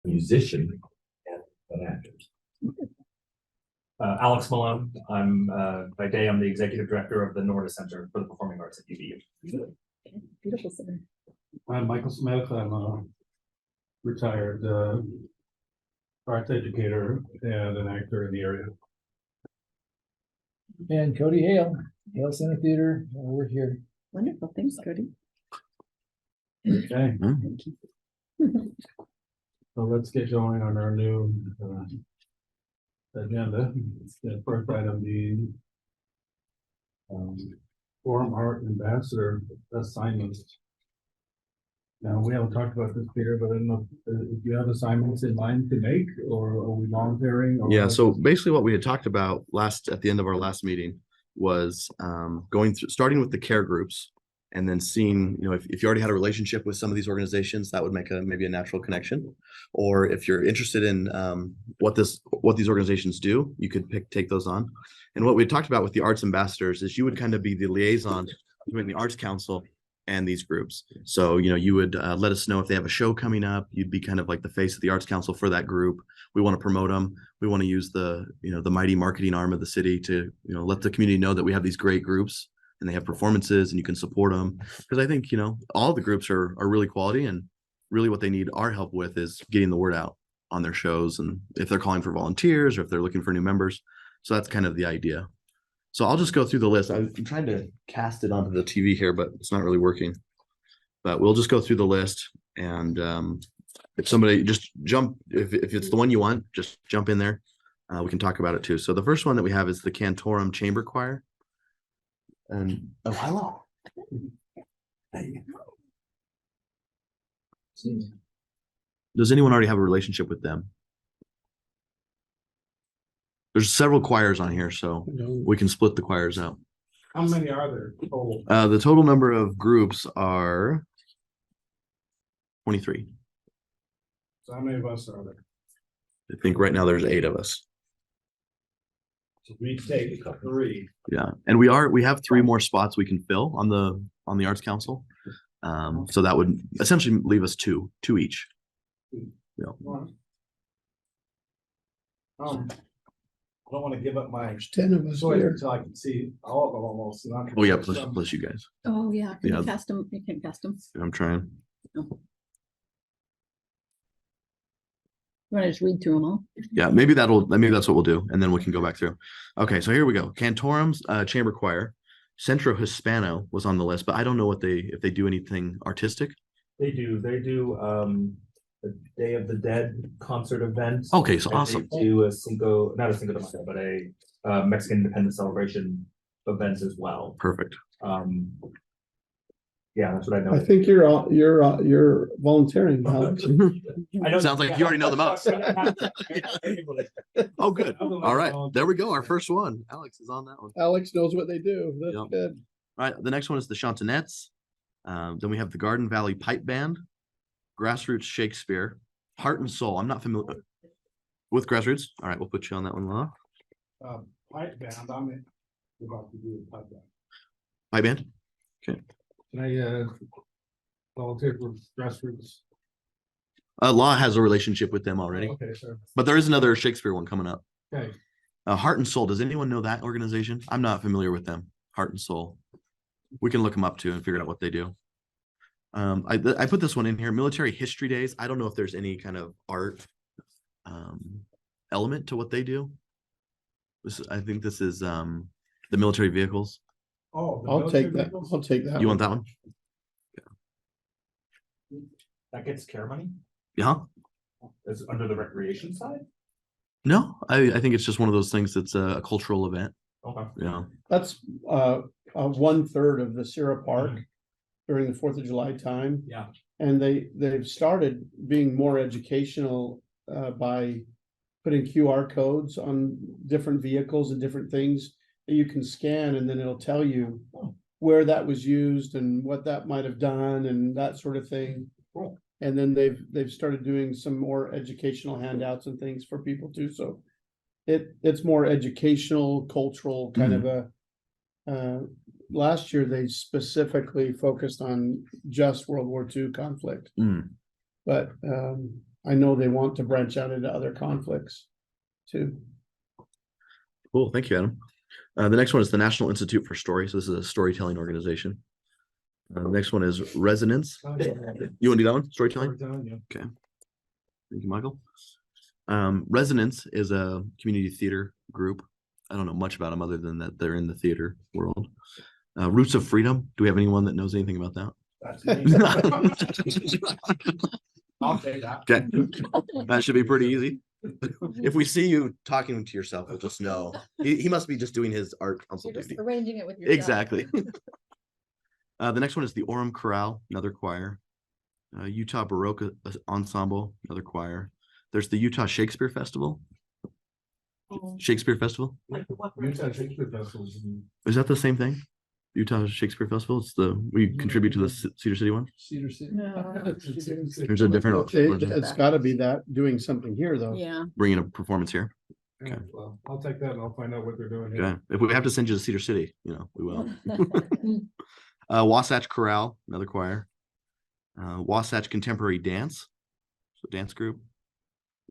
musician and an actor. Alex Malone. I'm by day I'm the executive director of the Norda Center for the Performing Arts at UVU. Beautiful center. I'm Michael Smith. I'm a retired arts educator and an actor in the area. And Cody Hale, Hale Center Theater, we're here. Wonderful. Thanks, Cody. Okay, Thank you. so let's get going on our new agenda. The first item being Orem Art Ambassador assignments. Now, we haven't talked about this, Peter, but I don't know if you have assignments in mind to make, or are we volunteering? Or Yeah, so basically what we had talked about at the end of our last meeting was starting with the care groups and then seeing, if you already had a relationship with some of these organizations, that would make maybe a natural connection. Or if you're interested in what these organizations do, you could take those on. And what we talked about with the arts ambassadors is you would kind of be the liaison between the Arts Council and these groups. So, you would let us know if they have a show coming up. You'd be kind of like the face of the Arts Council for that group. We want to promote them. We want to use the mighty marketing arm of the city to, let the community know that we have these great groups and they have performances and you can support them. Because I think, all the groups are really quality, and really what they need our help with is getting the word out on their shows, and if they're calling for volunteers or if they're looking for new members. So that's kind of the idea. So I'll just go through the list. I'm trying to cast it onto the TV here, but it's not really working. But we'll just go through the list, and if somebody just jump, if it's the one you want, just jump in there. We can talk about it too. So the first one that we have is the Cantorum Chamber Choir. And oh, hello. Does anyone already have a relationship with them? There's several choirs on here, so we can split the choirs out. How many are there total? The total number of groups are 23. So how many of us are there? I think right now there's 8 of us. So we take 3. Yeah, and we have 3 more spots we can fill on the Arts Council. So that would essentially leave us two each. Yeah. I don't want to give up my 10 of us choice here. until I can see all of them almost. Oh yeah, plus you guys. Oh, yeah. Can Yeah. you cast them? You can't cast them. I'm trying. You want to just read through them all? Yeah, maybe that's what we'll do, and then we can go back through. Okay, so here we go. Cantorum's Chamber Choir. Centro Hispano was on the list, but I don't know if they do anything artistic. They do the Day of the Dead concert event. Okay, so And awesome. They do not a Cinco de Mayo, but a Mexican Independence Celebration events as well. Perfect. Yeah, that's what I know. I think you're volunteering, Alex. I know. Sounds like you already know the most. Oh, good. Other All right, than- there we go. Our first one. Alex is on that one. Alex knows what they do. That's Yep. good. All right, the next one is the Chantinettes. Then we have the Garden Valley Pipe Band, Grassroots Shakespeare, Heart and Soul. I'm not familiar with Grassroots. All right, we'll put you on that one, Law. Pipe band, I'm about to do a pipe band. Pipe Band. Can I volunteer for Grassroots? Law has a relationship with them already, Okay, sir. but there is another Shakespeare one coming up. Okay. Heart and Soul. Does anyone know that organization? I'm not familiar with them. Heart and Soul. We can look them up too and figure out what they do. I put this one in here. Military History Days. I don't know if there's any kind of art element to what they do. I think this is the military vehicles. Oh. the I'll military take that. vehicles? I'll take that. You want that one? That gets care money? Yeah. It's under the recreation side? No, I think it's just one of those things that's a cultural event. Okay. Yeah. That's 1/3 of the Sierra Park during the 4th of July time. Yeah. And they've started being more educational by putting QR codes on different vehicles and different things that you can scan, and then it'll tell you where that was used and what that might have done and that sort of thing. Cool. And then they've started doing some more educational handouts and things for people too. So it's more educational, cultural kind of a. Last year they specifically focused on just World War II conflict, Mm. but I know they want to branch out into other conflicts too. Cool, thank you, Adam. The next one is the National Institute for Story. So this is a storytelling organization. The next one is Resonance. You want to do that one? Storytelling? Okay. Thank you, Michael. Resonance is a community theater group. I don't know much about them other than that they're in the theater world. Roots of Freedom. Do we have anyone that knows anything about that? I'll take that. Okay, that should be pretty easy. If we see you talking to yourself, we'll just know. He must be just doing his art council You're just duty. arranging it with yourself. Exactly. The next one is the Orem Chorale, another choir. Utah Baroque Ensemble, another choir. There's the Utah Shakespeare Festival. Shakespeare Festival? Utah Shakespeare Festival. Is that the same thing? Utah Shakespeare Festival? It's we contribute to the Cedar City one? Cedar City. No. There's a different It's gotta be that, doing something here though. Yeah. bringing a performance here. Okay, well, I'll take that and I'll find out what they're doing here. Okay. If we have to send you to Cedar City, we will. Wasatch Chorale, another choir. Wasatch Contemporary Dance, so dance group.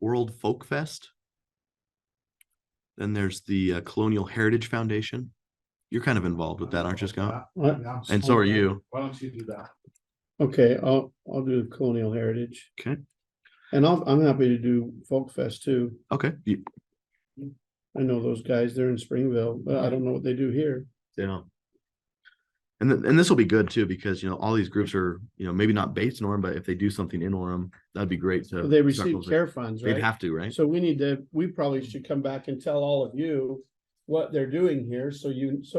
World Folk Fest. Then there's the Colonial Heritage Foundation. You're kind of involved with that, aren't you, Scott? What? Yeah. And so are you. Why don't you do that? Okay, I'll do Colonial Heritage. Okay. And I'm happy to do Folk Fest too. Okay. I know those guys, they're in Springville, but I don't know what they do here. Yeah. And this will be good too, because all these groups are, maybe not based in Orem, but if they do something in Orem, that'd be great to. They receive care funds, They'd right? have to, right? So we probably should come back and tell all of you what they're doing here, so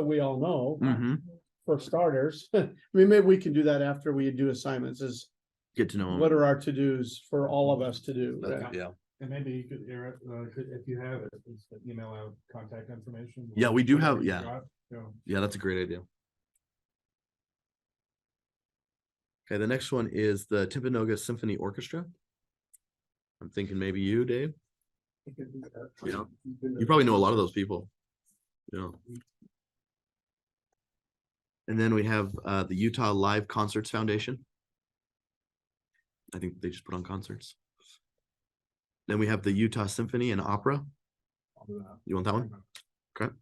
we all know, Mhm. for starters. I mean, maybe we can do that after we do assignments, is Get to know them. what are our to-dos for all of us to do? Yeah. And maybe you could, Eric, if you have it, just email out contact information. Yeah, we do have- Whatever you yeah. got, Yeah, that's a great idea. Okay, the next one is the Timpanogos Symphony Orchestra. I'm thinking maybe you, Dave. Yeah. You probably know a lot of those people. Yeah. And then we have the Utah Live Concerts Foundation. I think they just put on concerts. Then we have the Utah Symphony and Opera. I'll do that. You want that one? Okay.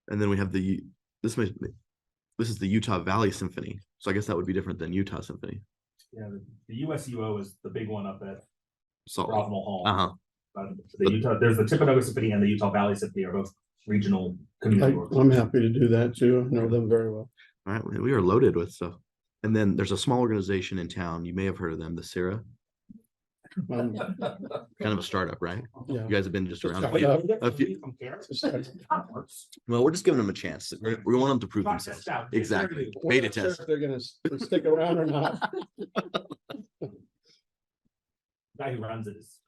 And then we have this is the Utah Valley Symphony. So I guess that would be different than Utah Symphony. Yeah, the USUO is the big one up at So Rothmel Hall. uh-huh. There's the Timpanogos Symphony and the Utah Valley Symphony are both regional community orchestras. I'm happy to do that too. I know them very well. All right, we are loaded with stuff. And then there's a small organization in town. You may have heard of them, the Sarah. Um, Kind of a startup, right? yeah. You guys have been just around. Yeah. A few. Well, we're just giving them a chance. We want them to prove Process themselves. out. Exactly. We're Beta not sure test. if they're gonna stick around or not. Guy who runs it is.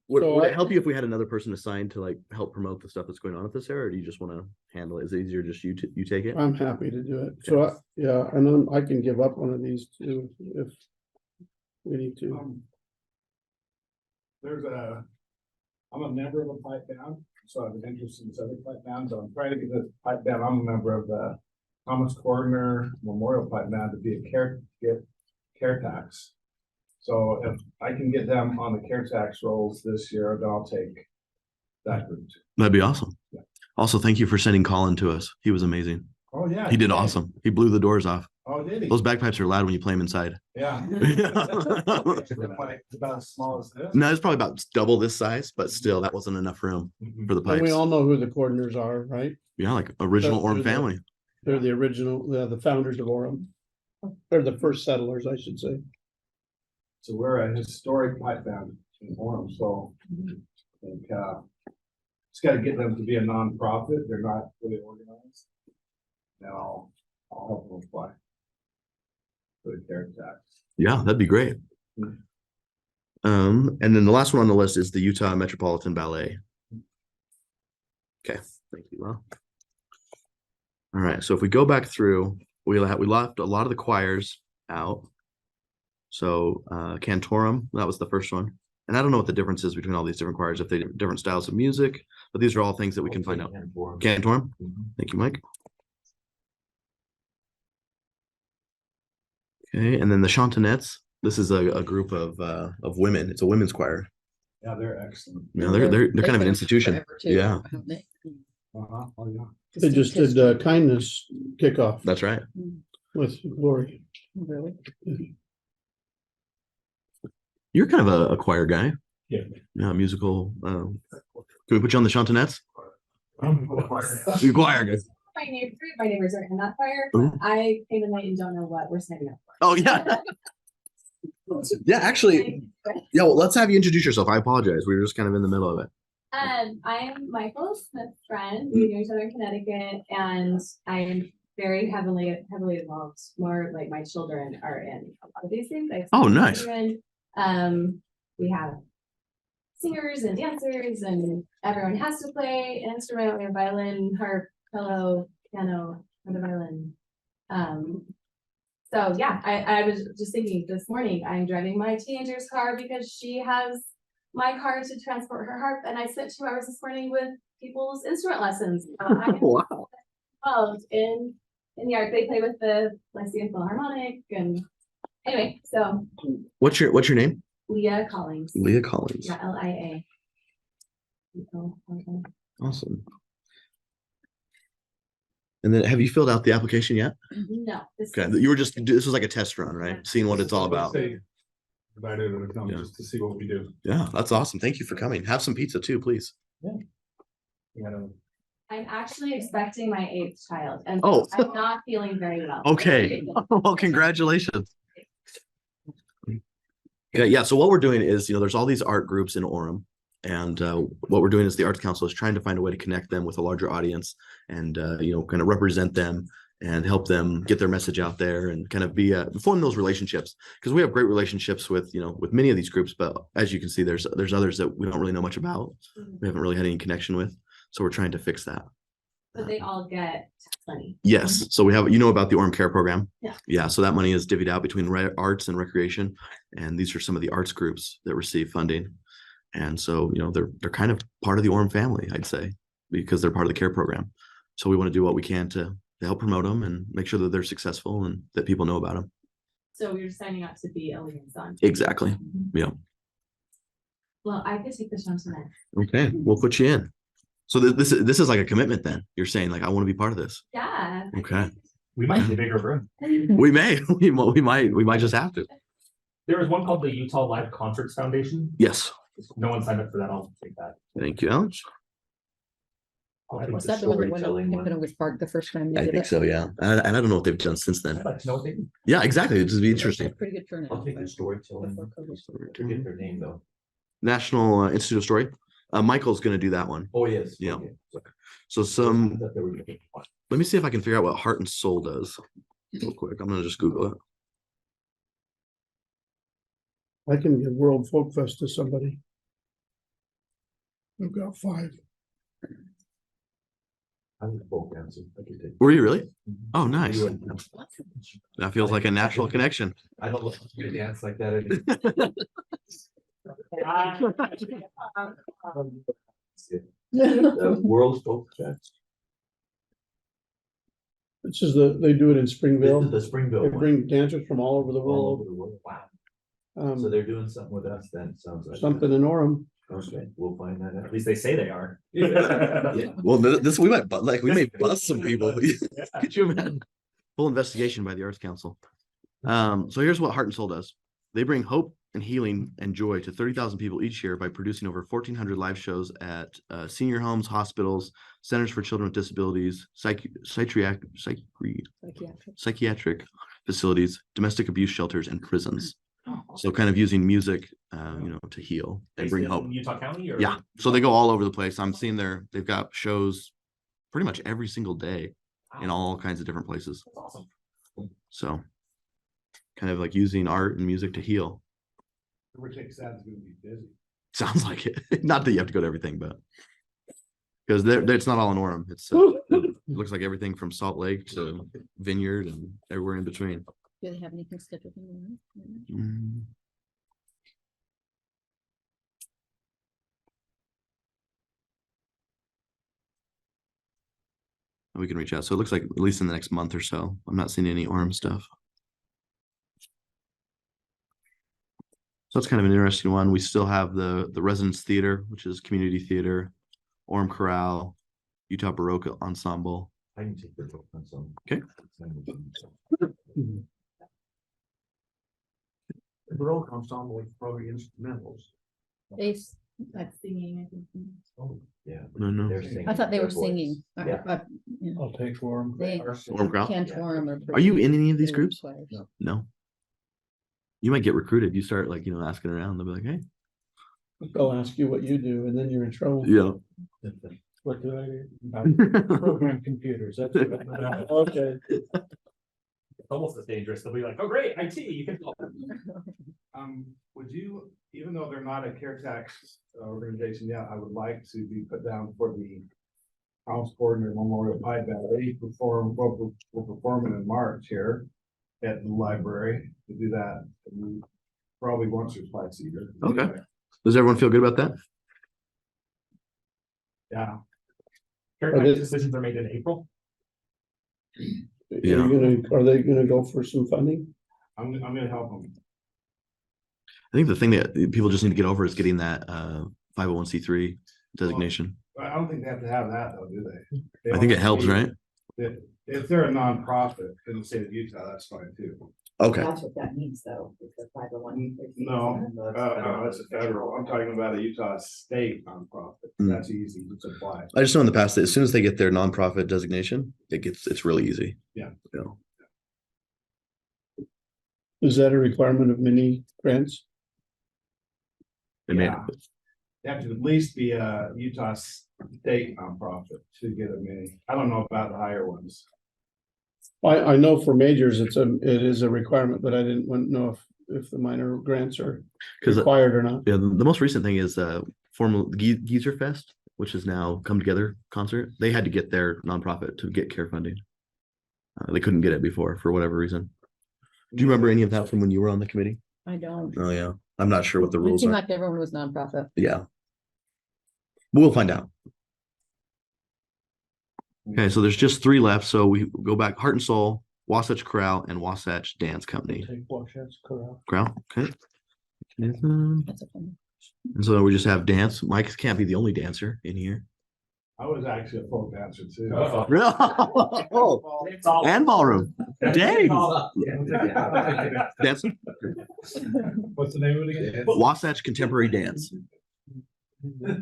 Would So it I- help you if we had another person assigned to help promote the stuff that's going on at this area, or do you just want to handle it? Is it easier just you take it? I'm happy to do it. So, yeah, and then I can give up one of these too, if we need to. I'm a member of a pipe band, so I have an interest in this other pipe band, so I'm trying to get this pipe band. I'm a member of the Thomas Cordner Memorial Pipe Band to be a care tax. So if I can get them on the care tax rolls this year, then I'll take that route. That'd be awesome. Yeah. Also, thank you for sending Colin to us. He was amazing. Oh, yeah. He did awesome. He blew the doors off. Oh, did he? Those bagpipes are loud when you play them inside. Yeah. No, It's about as small as this. it's probably about double this size, but still, that wasn't enough room for the And pipes. we all know who the Cordners are, right? Yeah, like original They're Orem the- family. They're the original, the founders of Orem. They're the first settlers, I should say. So we're a historic pipe band in Orem, so I think, it's gotta get them to be a nonprofit. They're not really organized. And I'll help them apply for the care tax. Yeah, that'd be great. And then the last one on the list is the Utah Metropolitan Ballet. Okay, thank you. Well, all right. So if we go back through, we left a lot of the choirs out. So Cantorum, that was the first one. And I don't know what the difference is between all these different choirs, if they have different styles of music, but these are all things that we can find out. Cantorum. Thank you, Mike. Okay, and then the Chantinettes, This is a group of women. It's a women's choir. Yeah, they're excellent. You know, they're kind of an institution. forever, too, Yeah, haven't they? Uh-huh, oh, yeah. They just did Distinct kindness kickoff that's right. with Lori. history. Really? You're kind of a choir guy. Yeah. Yeah, musical. Can we put you on the chantonettes? You choir guy. Three of my neighbors are in that choir, but Ooh. I came tonight and don't know what we're signing up for. Oh yeah. Yeah, actually, yeah. Well, let's have you introduce yourself. I apologize. We were just kind of in the middle of it. I'm Michael Smith's friend. We knew each other in Connecticut, and I am very heavily involved. More like my children are in a lot of these things. I have Oh, some nice. children. We have singers and dancers, and everyone has to play an instrument. We have violin, harp, cello, piano, and a violin. So yeah, I was just thinking this morning, I'm driving my teenager's car because she has my car to transport her harp, and I spent 2 hours this morning with people's instrument lessons. I'm Wow. involved in the art. They play with the Lyceum Philharmonic, and anyway, so What's your name? Leah Collins. Leah Collins. Yeah, LIA. Awesome. And then have you filled out the application yet? No. Okay, you were just, this was like a test run, right? Seeing what it's all about. Invited her to come Yeah. just to see what we do. Yeah, that's awesome. Thank you for coming. Have some pizza too, please. I'm actually expecting my 8th child, and Oh. I'm not feeling very well. Okay. Well, congratulations. Yeah. So what we're doing is, there's all these art groups in Orem. And what we're doing is the Arts Council is trying to find a way to connect them with a larger audience and, kind of represent them and help them get their message out there and kind of form those relationships. Because we have great relationships with many of these groups. But as you can see, there's others that we don't really know much about. We haven't really had any connection with. So we're trying to fix that. But they all get money. Yes. So we have, about the Orem Care program. Yeah. Yeah. So that money is divvied out between arts and recreation. And these are some of the arts groups that receive funding. And so, they're kind of part of the Orem family, I'd say, because they're part of the care program. So we want to do what we can to help promote them and make sure that they're successful and that people know about them. So you're signing up to be a liaison. Exactly. Yeah. Well, I could take this on tonight. Okay. We'll put you in. So this is like a commitment then. You're saying like, I want to be part of this. Yeah. Okay. We might need a bigger room. We may, we might just have to. There was one called the Utah Live Concerts Foundation. Yes. No one signed up for that. I'll take that. Thank you, Alex. I think Was the that the one that went up storytelling in one. Pinogus Park the first time? they I did think it? so. Yeah. And I don't know what they've done since then. I'd like to know what they do. Yeah, exactly. It'd just be interesting. Pretty good turnout. I'll take the but storytelling. before COVID. Forget their name though. National Institute of Story. Michael's going to do that one. Oh, yes. Yeah. Okay. So I some, thought they were doing one. let me see if I can figure out what Heart and Soul does real quick. I'm going to just Google it. I can give World Folk Fest to somebody. We've got 5. I'm a folk dancer. I could take. Were you really? Oh, nice. You would- That feels like a natural connection. I don't look to dance like that. The World Folk Fest. This is they do it in This is Springville. the Springville They one. bring dancers from all over the All over world. the world. Wow. So Um, they're doing something with us then, sounds like. something in Orem. Okay, we'll find that At out. least they say they are. Yeah. Well, this we might we may bust some people. Could you imagine? Full investigation by the Arts Council. So here's what Heart and Soul does. They bring hope and healing and joy to 30,000 people each year by producing over 1,400 live shows at senior homes, hospitals, centers for children with disabilities, psychiatric facilities, domestic abuse shelters, and prisons. So kind of using music, to heal and Based bring in hope. Utah County or? Yeah. So they go all over the place. I'm seeing they've got shows pretty much every single day in all kinds of different places. That's awesome. So kind of like using art and music to heal. Rick Sad's gonna be busy. Sounds like it. Not that you have to go to everything, but because it's not all in Orem. It's it looks like everything from Salt Lake to Vineyard and everywhere in between. Do they have anything scheduled? In the Mm. We can reach out. So it looks like at least in the next month or so, I'm not seeing any Orem stuff. that's kind of an interesting one. We still have the Residence Theater, which is community theater, Orem Chorale, Utah Baroque Ensemble. I can take the book on some. Okay. The Baroque ensemble is probably instrumentals. That's singing, I think. Oh, yeah. No. They're singing I thought they their were voice. singing. Yeah. I'll take for them. They Orem Chorale. Cantorum or. Are you in any of these British groups? choirs. No. No. You might get recruited. You start like, asking around. They'll be like, hey, They'll ask you what you do and then you're in trouble. yeah. What do I do? Program computers, that's what I know. Okay. It's almost as dangerous. They'll be like, oh, great, IT, you can. Would you, even though they're not a care tax organization yet, I would like to be put down for the House Coordinator Memorial Pipe Band. They we're performing in March here at the library to do that. Probably once or twice a year. Okay. Does everyone feel good about that? Yeah. Care Are tax they- decisions are made in April. Yeah. Are they gonna go for some funding? I'm gonna help them. I think the thing that people just need to get over is getting that 501c3 designation. I don't think they have to have that though, do they? They I don't think it have to helps, be- right? If they're a nonprofit in the state of Utah, that's fine too. Okay. That's what that means though, is the 501. No, that's a federal. I'm talking about a Utah state nonprofit. Mm. That's easy to apply. I just know in the past that as soon as they get their nonprofit designation, it's really easy. Yeah. Is that a requirement of many grants? It may- Yeah. You have to at least be a Utah state nonprofit to get a mini. I don't know about the higher ones. I know for majors, it is a requirement, but I didn't know if the minor grants are 'Cause, required or not. Yeah, the most recent thing is formal Geezer Fest, which has now come together concert. They had to get their nonprofit to get care funding. They couldn't get it before for whatever reason. Do you remember any of that from when you were on the committee? I don't. Oh yeah, I'm not sure what the It rules seemed are. like everyone was nonprofit. Yeah, we'll find out. Okay, so there's just 3 left. So we go back: Heart and Soul, Wasatch Chorale, and Wasatch Dance Company. Take Wasatch Chorale. Chorale, okay. And That's a fun. so we just have dance. Mike can't be the only dancer in here. I was actually a folk dancer too. Really? And ballroom. Dang. Dancing. What's the name of it again? Wasatch Contemporary Dance. I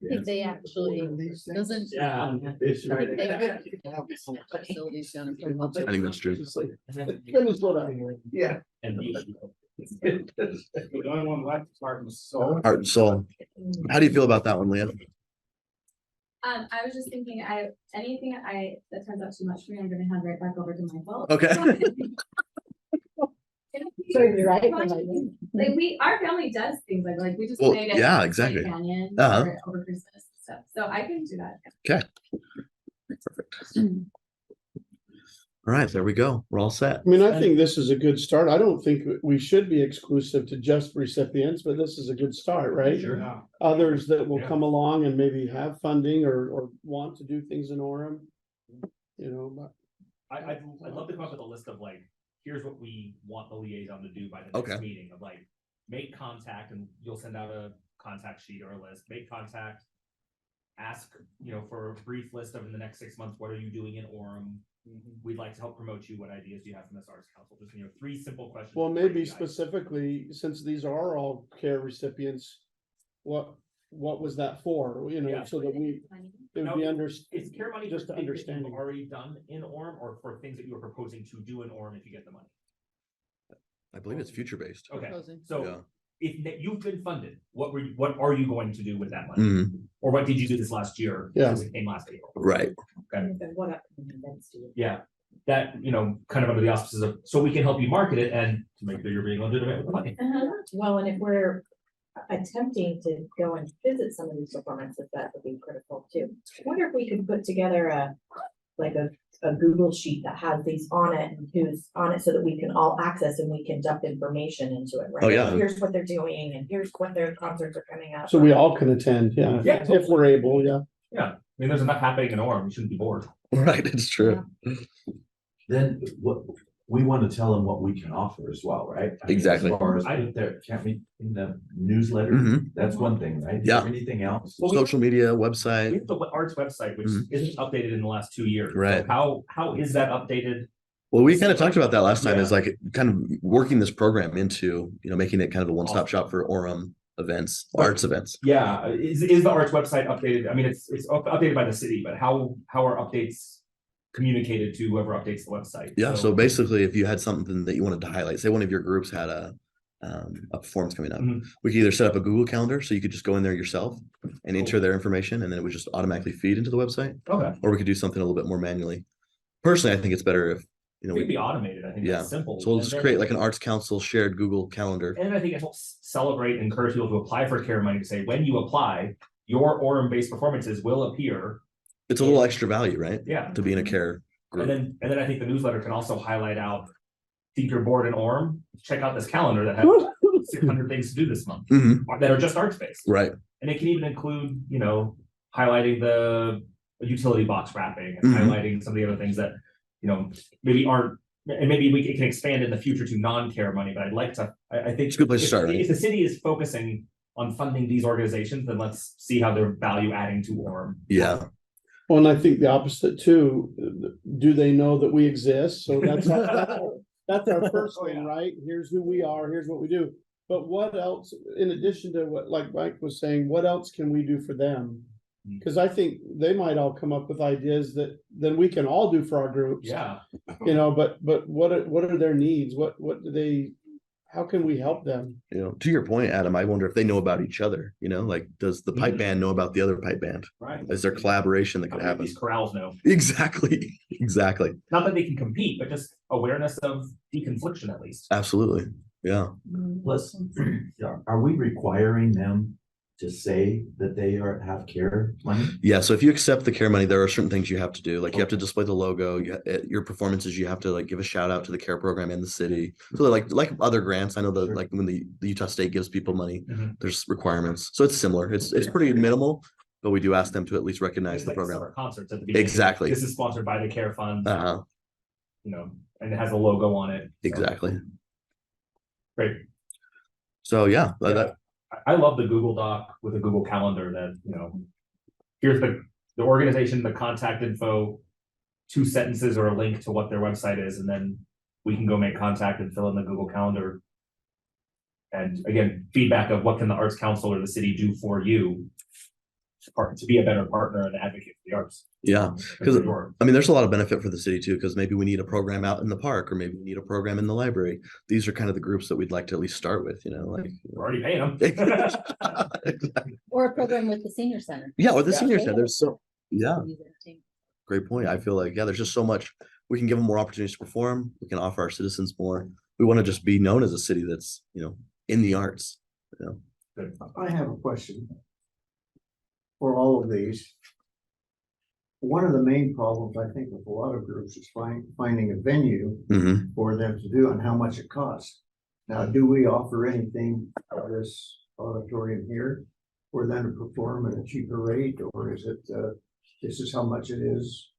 think they actually, doesn't. Yeah. They have facilities down in Plymouth. I think that's true. Yeah. And The only one left is Heart and Soul. Heart and Soul. How do you feel about that one, Leah? I was just thinking, anything that turns out too much for me, I'm gonna hand right back over to my fault. Okay. So you're right. Like our family does things like we just Well, played at yeah, Slate exactly. Canyon Uh-huh. over Christmas and stuff, so I can do that. All right, there we go. We're all set. I mean, I think this is a good start. I don't think we should be exclusive to just recipients, but this is a good start, right? Sure. Yeah. Others that will Yeah. come along and maybe have funding or want to do things in Orem. But I'd love to come up with a list of like, here's what we want the liaison to do by the Okay. next meeting of like, make contact and you'll send out a contact sheet or a list, make contact. Ask, for a brief list of in the next 6 months, what are you doing in Orem? We'd like to help promote you. What ideas do you have from this arts council? Just, 3 simple questions. well, for maybe you guys. specifically, since these are all care recipients, what was that for? Yeah. So that it would be Is care money just for to things that understanding. you've already done in Orem or for things that you are proposing to do in Orem if you get the money? I believe it's future based. Okay, Proposing. so Yeah. if you've been funded, what are you going to do with that money? Mhm. Or what did you do this last year? Yeah. Since it came last April. Right. What upcoming events do you? Yeah, that, kind of under the auspices of, so we can help you market it and to make sure you're being legitimate with the money. Well, and if we're attempting to go and visit some of these performances, that would be critical too. I wonder if we could put together a Google sheet that has these on it and who's on it so that we can all access and we can dump information into it, right? Oh, yeah. Here's what they're doing and here's what their concerts are coming up. So we all can attend, yeah, Yeah. if we're able, yeah. Yeah, I mean, there's enough happening in Orem, you shouldn't be bored. Right, it's true. Then what, we want to tell them what we can offer as well, right? I mean, Exactly. As far as put there, can't we, in the newsletter, Mhm. that's one thing, right? Is Yeah. there anything else? Well, we- Social media, We website, have the arts website, which Mhm. isn't updated in the last 2 years. So Right. how is that updated? well, we kind of talked about that last time, is Yeah. like kind of working this program into, making it kind of a one-stop Awesome. shop for Orem events, Right. arts events. Yeah, is the arts website updated? I mean, it's updated by the city, but how are updates communicated to whoever updates the website? Yeah, so basically, if you had something that you wanted to highlight, say one of your groups had a performance coming up, Mhm. we could either set up a Google Calendar, so you could just go in there yourself and enter their information, and then it would just automatically feed into the website, Okay, or we could do something a little bit more manually. Personally, I think it's better if, it could be automated. I think yeah. that's simple. So we'll And just then- create like an Arts Council shared Google Calendar. And I think it helps celebrate and encourage people to apply for care money, to say, when you apply, your Orem-based performances will appear. It's a little extra value, right? Yeah. To be in a care And group. then I think the newsletter can also highlight out, think you're bored in Orem, check out this calendar that has 600 things to do this month Mhm. that are just arts based. Right. And it can even include, highlighting the utility box wrapping and Mhm. highlighting some of the other things that, maybe aren't, and maybe it can expand in the future to non-care money, but I'd like to, I think. It's a good place to if- start, right? If the city is focusing on funding these organizations, then let's see how they're value adding to Orem. Yeah. Well, and I think the opposite too, do they know that we exist? So that's our first thing, right? Here's who we are, here's what we do. But what else, in addition to what, like Mike was saying, what else can we do for them? Cause I think they might all come up with ideas that then we can all do for our groups. Yeah, But what are their needs? What do they, how can we help them? To your point, Adam, I wonder if they know about each other, like, does the pipe Mhm. band know about the other pipe band? right. Is there collaboration that How could many of happen? these corrals know? Exactly. Exactly. Not that they can compete, but just awareness of deconfliction at least. Absolutely. Yeah. Plus, are we requiring them to say that they have care money? Yeah. So if you accept the care money, there are certain things you have to do. Like you have to display the logo, your performances, you have to like give a shout out to the care program and the city. So like other grants, I know that Sure. like when the Utah State gives people money, Mhm. there's requirements. So it's similar. It's pretty minimal, but we do ask them to at least recognize It's the like program. summer concerts at the beginning. Exactly. This is sponsored by the Care Fund, Uh-huh. And it has a logo on it. So, Exactly. Great. So yeah, Yeah. that I love the Google Doc with a Google Calendar that, here's the organization, the contact info, 2 sentences or a link to what their website is, and then we can go make contact and fill in the Google Calendar. And again, feedback of what can the Arts Council or the city do for you to be a better partner and advocate for the arts. yeah. Because I mean, there's a lot of benefit for the city too, because maybe we need a program out in the park, or maybe we need a program in the library. These are kind of the groups that we'd like to at least start with, like. we're already paying them. Exactly. Or a program with the senior center. Yeah, or the Yeah. senior center, there's so, yeah, Use entertainment. great point. I feel like, yeah, there's just so much, we can give them more opportunities to perform. We can offer our citizens more. We want to just be known as a city that's, in the arts. I have a question. For all of these. One of the main problems, I think, with a lot of groups is finding a venue Mhm. for them to do and how much it costs. Now, do we offer anything for this auditorium here for them to perform at a cheaper rate, or is it, this is how much it is?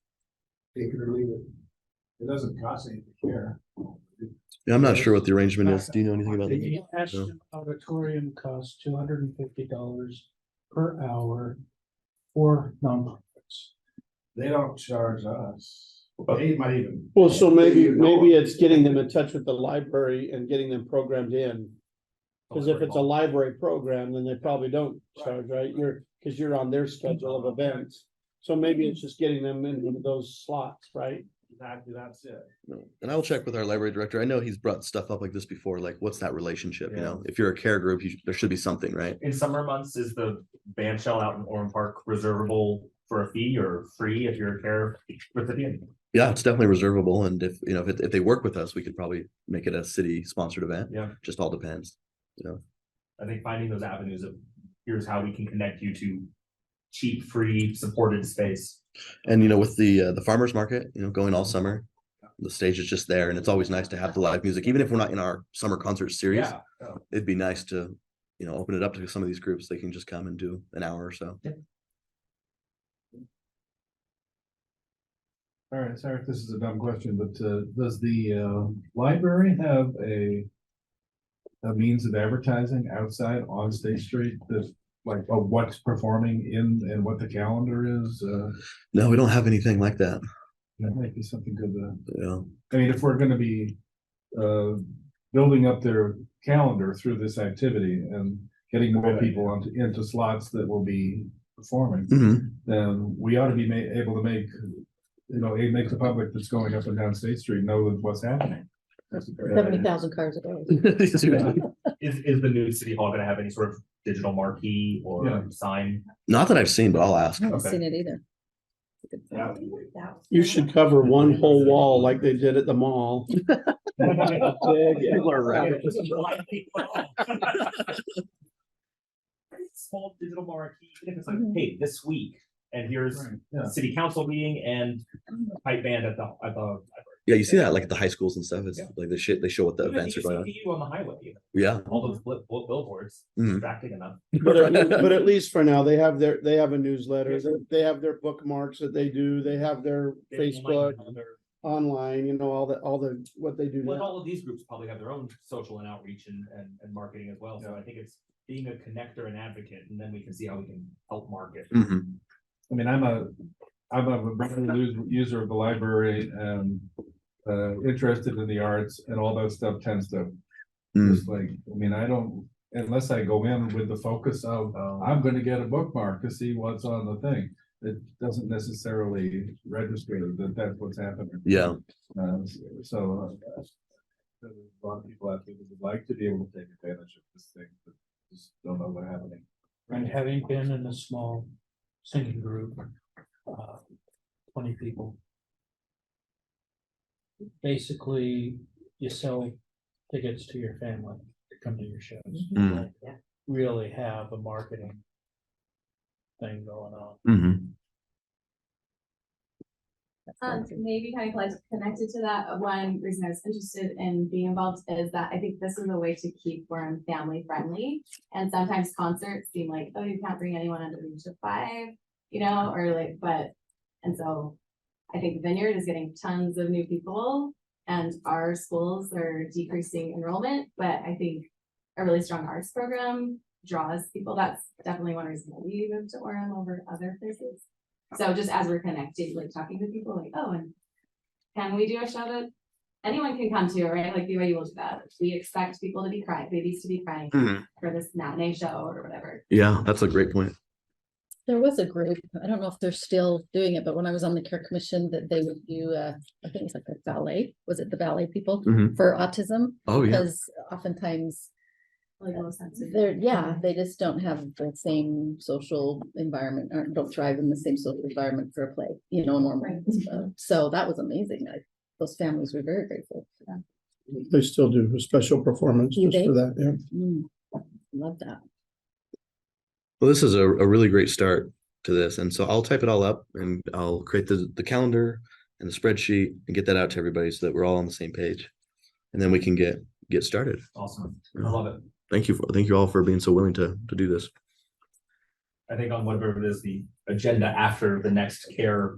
Take it or leave it. It doesn't cost anything here. Yeah, I'm not sure what the arrangement is. Do you know anything about that? The Ashton Auditorium costs $250 per hour for nonprofits. They don't charge us. They might even. Well, so maybe it's getting them in touch with the library and getting them programmed in. Cause if it's a library program, then they probably don't charge, right? Cause you're on their schedule of events. So maybe it's just getting them in one of those slots, right? Exactly, that's it. And I'll check with our library director. I know he's brought stuff up like this before, like what's that relationship, Yeah. If you're a care group, there should be something, right? In summer months, is the band shell out in Orem Park reservable for a fee or free if you're a care recipient? Yeah, it's definitely reservable. And if they work with us, we could probably make it a city sponsored event. Yeah. Just all depends. I think finding those avenues of, here's how we can connect you to cheap, free, supported space. And with the farmers market, going all summer, the stage is just there, and it's always nice to have the live music, even if we're not in our summer concert series. Yeah. It'd be nice to, open it up to some of these groups. They can just come and do an hour or so. All right, sorry if this is a dumb question, but does the library have a means of advertising outside on State Street that like what's performing in and what the calendar is? No, we don't have anything like that. That might be something good to, Yeah. I mean, if we're gonna be building up their calendar through this activity and getting more people into slots that will be performing, Mhm. then we ought to be able to make, it makes the public that's going up and down State Street know that what's happening. That's a great idea. 70,000 cars a day. Is the new city hall gonna have any sort of digital marquee or Yeah. sign? Not that I've seen, but I'll ask. I haven't Okay. seen it either. Yeah. You should cover one whole wall like they did at the mall. People are right. Small digital marquee, even if it's like, hey, this week, and here's Right, yeah. city council meeting and pipe band at the Yeah, you see that like at the high schools and stuff. It's Yeah. like they show what the events are going on. You on the highway, you know, Yeah. all those billboards, Mhm. distracting enough. But at least for now, they have a newsletter, they have their bookmarks that they do, they have their Facebook, online, all what they do Well, now. all of these groups probably have their own social and outreach and marketing as well, so I think it's being a connector and advocate, and then we can see how we can help market. Mhm. I mean, I'm a regular user of the library and interested in the arts, and all that stuff tends to Mm. just like, I mean, I don't, unless I go in with the focus of, I'm gonna get a bookmark to see what's on the thing. It doesn't necessarily register that that's what's happening. Yeah. So there's a lot of people out there that would like to be able to take advantage of this thing, but just don't know what's happening. And having been in a small singing group, 20 people. Basically, you sell tickets to your family to come to your shows. Mm. Really have a marketing thing going on. Mhm. Maybe kind of like connected to that, one reason I was interested in being involved is that I think this is a way to keep Orem family friendly. And sometimes concerts seem like, oh, you can't bring anyone under the age of 5, or like, and so I think Vineyard is getting tons of new people and our schools are decreasing enrollment, but I think a really strong arts program draws people. That's definitely one reason that we moved to Orem over other places. So just as we're connected, like talking to people like, oh, and can we do a show that anyone can come to, right? Like BYU will do that. We expect people to be crying, babies to be crying Mhm. for this matinee show or whatever. Yeah, that's a great point. There was a group, I don't know if they're still doing it, but when I was on the care commission, that they would do, I think it's like a ballet, was it the ballet people Mhm. for autism? Oh, yeah. Because oftentimes Like low sensitive. they just don't have the same social environment, or don't thrive in the same social environment for a play, normally. So that was amazing. Those families were very grateful for that. They still do a special performance Do just they? for that, yeah. Love that. Well, this is a really great start to this. And so I'll type it all up and I'll create the calendar and the spreadsheet and get that out to everybody so that we're all on the same page. And then we can get started. Awesome, I love it. Thank you all for being so willing to do this. I think on whatever it is, the agenda after the next care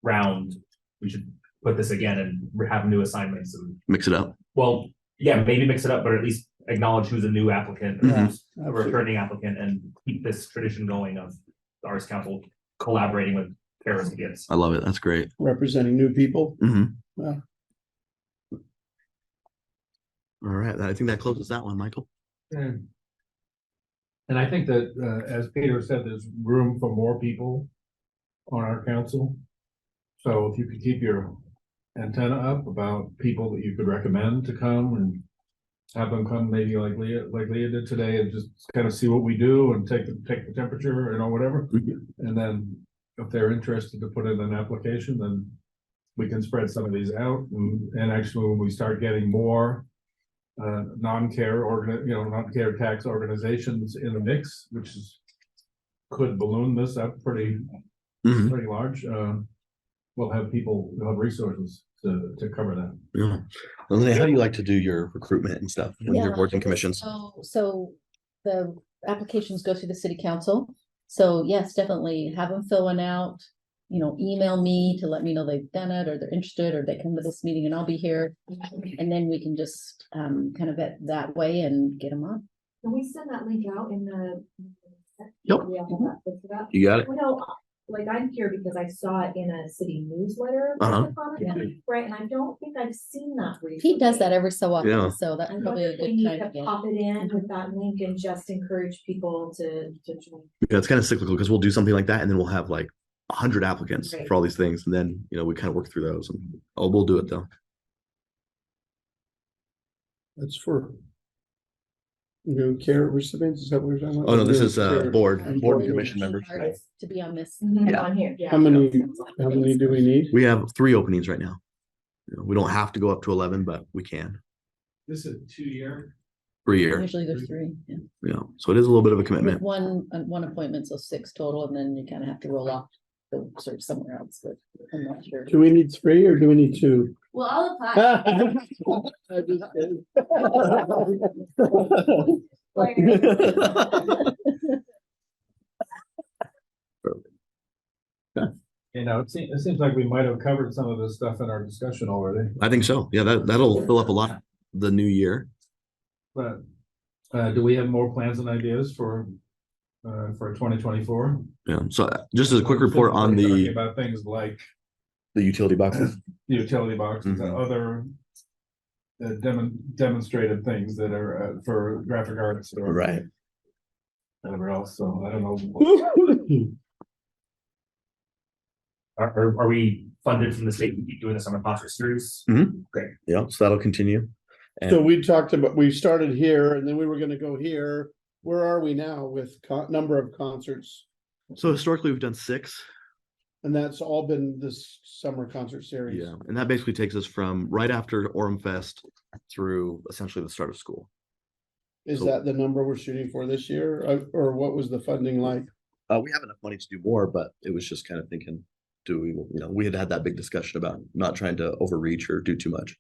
round, we should put this again and have new assignments and, Mix it up. well, yeah, maybe mix it up, but at least acknowledge who's a new applicant or Yeah, who's a returning applicant and keep this tradition going of the Arts Council collaborating with care recipients. I love it. That's great. Representing new people. Mhm. Yeah. All right. I think that closes that one, Michael. And I think that, as Peter said, there's room for more people on our council. So if you could keep your antenna up about people that you could recommend to come and have them come maybe like Leah did today and just kind of see what we do and take the temperature and whatever. And then if they're interested to put in an application, then we can spread some of these out and actually when we start getting more non-care tax organizations in the mix, which could balloon this up pretty large. We'll have resources to cover that. Yeah. Lindsay, how do you like to do your recruitment and stuff when your boards and commissions? So the applications go through the city council. So yes, definitely have them fill one out. email me to let me know they've done it, or they're interested, or they come to this meeting and I'll be here. And then we can just, kind of vet that way and get them on. Can we send that link out in the? Yep. Yeah, that fits it up. You got it? Well, no, like I'm here because I saw it in a city newsletter. Uh-huh. Right, and I don't think I've seen that recently. Pete does that every so Yeah. often, so that's I probably wonder a if we good need time to to get. pop it in with that link and just encourage people to join. Yeah, it's kind of cyclical because we'll do something like that and then we'll have like 100 applicants Right. for all these things. And then, we kind of work through those and we'll do it though. That's for. Care recipients, is that what we're talking about? Oh, no, this is Care- board and and commission members. To be on this. Yeah. On here, yeah. How many do we need? We have 3 openings right now. We don't have to go up to 11, but we can. This is 2 year. Per year. Usually there's 3, yeah. Yeah. So it is a little bit of a With commitment. one appointment, so 6 total, and then you kind of have to roll off, go search somewhere else, but I'm not sure. Do we need 3 or do we need 2? Well, I'll apply. I just kidding. It seems like we might have covered some of this stuff in our discussion already, I think so. Yeah, that'll fill up a lot the new year. but do we have more plans and ideas for 2024? Yeah. So just as a quick report on the About things like utility boxes. utility boxes and Mhm. other demonstrative things that are for graphic artists or Right. whatever else, so I don't know. Are we funded from the state to keep doing the summer concert series? Yeah. So that'll continue. So we talked about, we started here and then we were gonna go here. Where are we now with number of concerts? So historically we've done 6. And that's all been this summer concert series. Yeah. And that basically takes us from right after Orem Fest through essentially the start of school. Is So- that the number we're shooting for this year? Or what was the funding like? We have enough money to do more, but it was just kind of thinking, do we, we had that big discussion about not trying to overreach or do too much.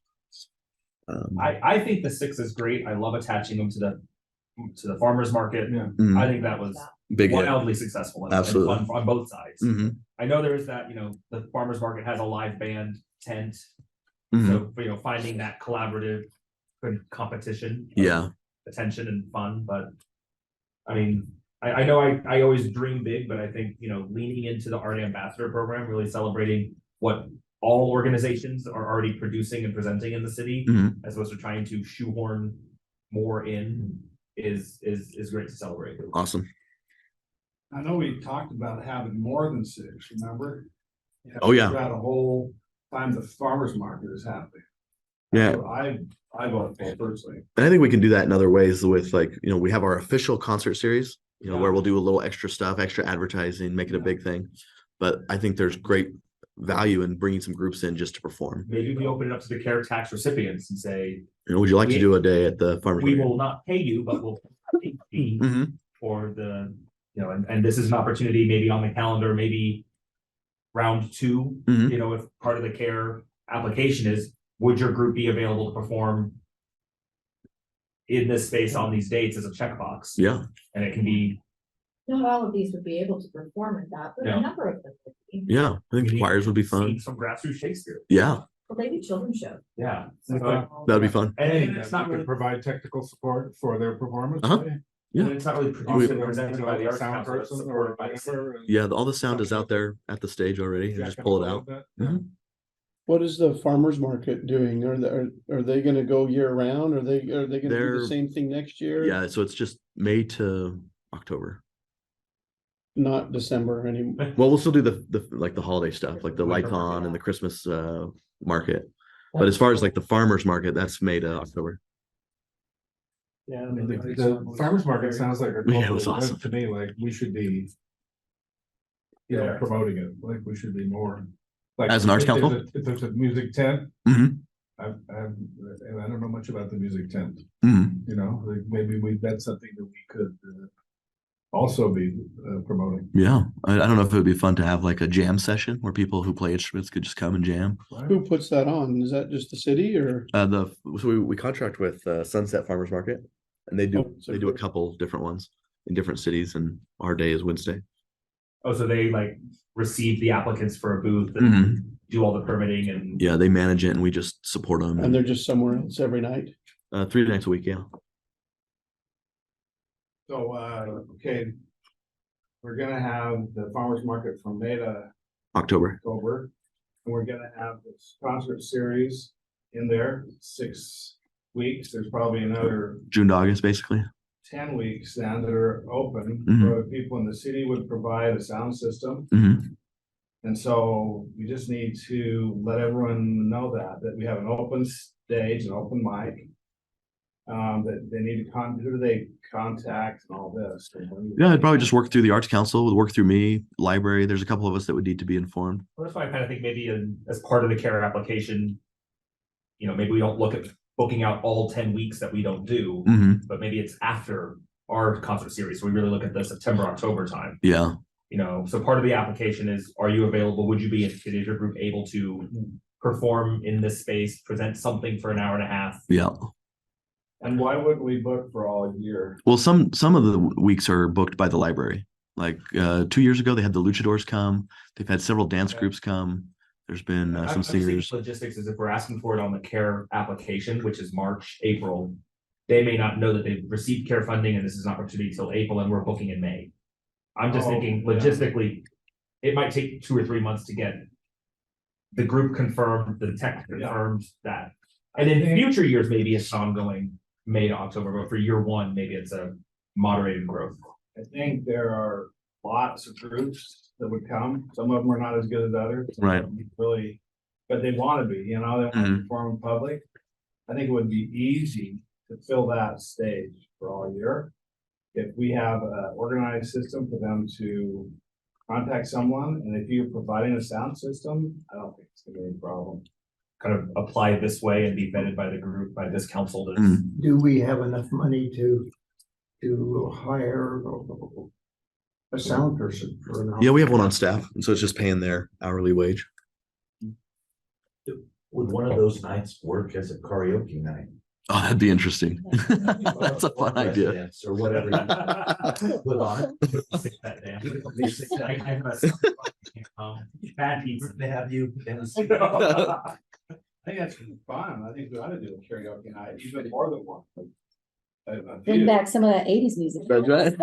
I think the 6 is great. I love attaching them to the farmer's market. Yeah. Mhm. I think that was Big hit. wildly successful and Absolutely. fun on both sides. Mhm. I know there is that, the farmer's market has a live band tent. Mhm. So, finding that collaborative competition. of Yeah. Attention and fun, but I mean, I know I always dream big, but I think, leaning into the Art Ambassador program, really celebrating what all organizations are already producing and presenting in the city, Mhm. as opposed to trying to shoehorn more in is great to celebrate. Awesome. I know we talked about having more than 6, remember? Oh, yeah. Got a whole time the farmer's market is happening. Yeah. So I vote for it personally. And I think we can do that in other ways with we have our official concert series, Yeah. where we'll do a little extra stuff, extra advertising, make it a big thing. But I think there's great value in bringing some groups in just to perform. Maybe we open it up to the care tax recipients and say, Would you like to do a day at the farmer's we market? will not pay you, but we'll pay a fee Mhm. for the, and this is an opportunity maybe on the calendar, maybe round 2, Mhm. if part of the care application is, would your group be available to perform in this space on these dates as a checkbox? Yeah. And it can be, Not all of these would be able to perform at that, but No. a number of them would be. Yeah. I think choirs would be fun. scenes from grassroots Shakespeare. Yeah. Well, maybe children's show. Yeah. Okay. So- That'd be fun. And it's not We could really, provide technical support for their performance. Uh-huh. maybe? Yeah. and it's not really Also, produced and presented by the arts sound council, it's person or supported by the city. whatever, and Yeah. All the sound is out there at the stage already. And Jack just and pull it all out. of that. Mhm. What is the farmer's market doing? Are they gonna go year round? Are they gonna do They're- the same thing next year? Yeah. So it's just May to October. Not December anymore. Well, we'll still do the holiday stuff, like the Winter Lycon market. and the Christmas market. But as far as like the farmer's market, that's May to October. Yeah. The farmer's market sounds like a Yeah, it cultural was event awesome. to me, like we should be. Promoting it, like we should be more. Like As an arts if there's council? If there's a music tent, Mhm. and I don't know much about the music tent, Mhm. like maybe that's something that we could. Also be promoting. Yeah. I don't know if it would be fun to have like a jam session where people who play instruments could just come and jam. Who puts that on? Is that just the city or? So we contract with Sunset Farmers Market, and they do Oh, so a cool. couple different ones in different cities, and our day is Wednesday. Oh, so they like receive the applicants for a booth and Mhm. do all the permitting and. Yeah, they manage it and we just support them. And they're just somewhere else every night. 3 nights a week, yeah. So, okay. We're gonna have the farmer's market from May to October. October. And we're gonna have this concert series in there, 6 weeks. There's probably another June to August, basically. 10 weeks then that are open. Mhm. Where the people in the city would provide a sound system. Mhm. And so we just need to let everyone know that we have an open stage, an open mic. That they need to who do they contact and all this? Yeah, I'd probably just work through the Arts Council, would work through me, library. There's a couple of us that would need to be informed. Well, that's why I kind of think maybe as part of the care application, maybe we don't look at booking out all 10 weeks that we don't do, Mhm. but maybe it's after our concert series. So we really look at the September, October time. Yeah. So part of the application is, are you available? Would you be, is your group able to perform in this space, present something for an hour and a half? Yeah. And why wouldn't we book for all year? Well, some of the weeks are booked by the library. Like 2 years ago, they had the Luchadors come. They've had several dance groups come. There's been I'm some just thinking singers. logistics is if we're asking for it on the care application, which is March, April, they may not know that they've received care funding and this is an opportunity till April and we're booking in May. I'm just Oh, thinking yeah. logistically, it might take 2 or 3 months to get the group confirmed, the tech confirmed that. And in future years, maybe it's ongoing May to October, but for year one, maybe it's a moderated growth. I think there are lots of groups that would come. Some of them are not as good as others. Some Right. of them Really, but they want to be, they want to Mhm. perform in public. I think it would be easy to fill that stage for all year. If we have an organized system for them to contact someone, and if you're providing a sound system, I don't think it's gonna be any problem. Kind of apply this way and be vetted by the group, by this council. That's Mhm. Do we have enough money to hire a sound person for an hour? Yeah, we have one on staff. And so it's just paying their hourly wage. Would one of those nights work as a karaoke night? Oh, that'd be interesting. That's a fun idea. Residents Or whatever. you Put on. Sing that damn. Bad pizza. They have you. in the- I think that's fun. I think we ought to do a karaoke night, even more than one. A Bring few. back some of that 80s music. That's right.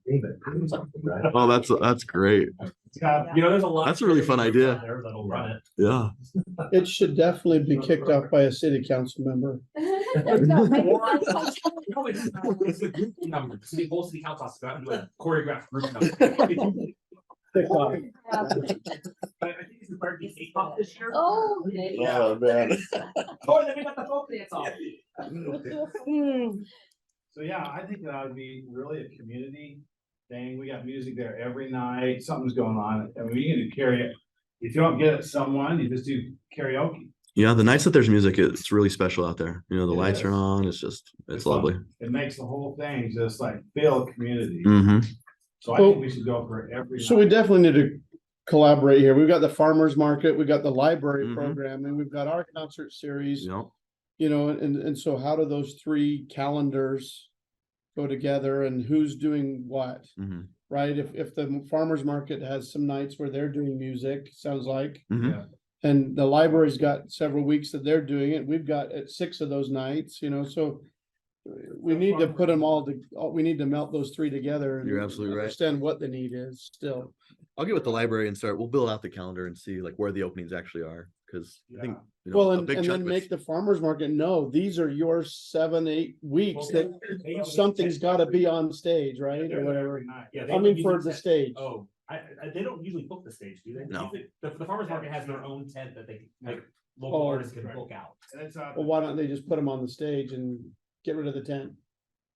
David, do something, right? Oh, that's great. There's a lot. That's a really fun idea. out there That'll run it. Yeah. It should definitely be kicked off by a city council member. It's a group number. The whole city council has to go out and do a choreographed group number. Kick off. I think it's required to be K-pop this year. Oh, Oh, man. Oh, and then we got the folk dance off. So yeah, I think that would be really a community thing. We got music there every night. Something's going on. I mean, we can do karaoke. If you don't get someone, you just do karaoke. Yeah, the nights that there's music, it's really special out there. The It lights are is. on. It's It's lovely. fun. It makes the whole thing just like feel community. Hmm. So I think we should go for every So we night. definitely need to collaborate here. We've got the farmer's market, we've got the library Mhm. program, and we've got our concert series. Yep. And so how do those three calendars go together and who's doing what? Mhm. Right? If the farmer's market has some nights where they're doing music, sounds like, Mhm. Yeah. and the library's got several weeks that they're doing it, we've got 6 of those nights, so we need to put them we need to melt those three together. and You're absolutely right. Understand what the need is still. I'll get with the library and we'll build out the calendar and see like where the openings actually are. Cause I think, Well, a and big then chunk of make it's- the farmer's market know, these are your 7-8 weeks that something's gotta be on stage, right? They're Or there whatever. every night. Yeah, I mean, for the stage. Oh, they don't usually book the stage, do they? No. The farmer's market has their own tent that they, like, local Oh, artists can right. book out. And it's out. Well, why don't they just put them on the stage and get rid of the tent?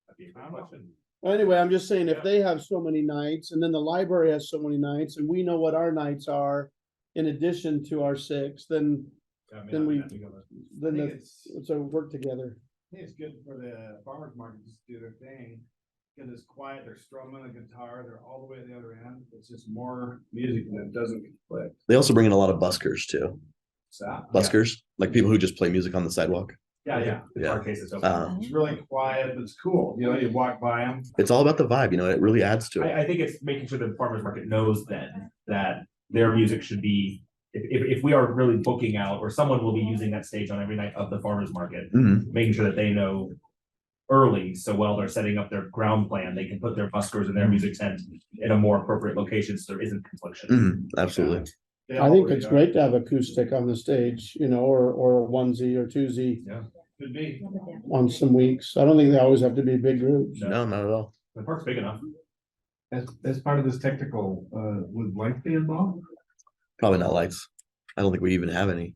That'd be a good question. Well, anyway, I'm just saying, if Yeah. they have so many nights, and then the library has so many nights, and we know what our nights are in addition to our 6, then Then we- I think it's a work together. I think it's good for the farmers market to just do their thing. Cause it's quiet, they're strumming a guitar, they're all the way at the other end. It's just more music and it doesn't conflict. They also bring in a lot of buskers too. So, Buskers, like people who just play music on the sidewalk. Yeah. The car cases open. It's really quiet, but it's cool. You know, you walk by them. It's all about the vibe, you know, it really adds to it. I think it's making sure the farmer's market knows then that their music should be, if we are really booking out, or someone will be using that stage on every night of the farmer's market, Mhm. making sure that they know early, so while they're setting up their ground plan, they can put their buskers and their music tent in a more appropriate location, so there isn't confliction. Mhm, absolutely. I think it's great to have acoustic on the stage, you know, or a onesie or twosie Could be. on some weeks. I don't think they always have to be big groups. No, not at all. The park's big enough. As part of this technical, would light be involved? Probably not lights. I don't think we even have any.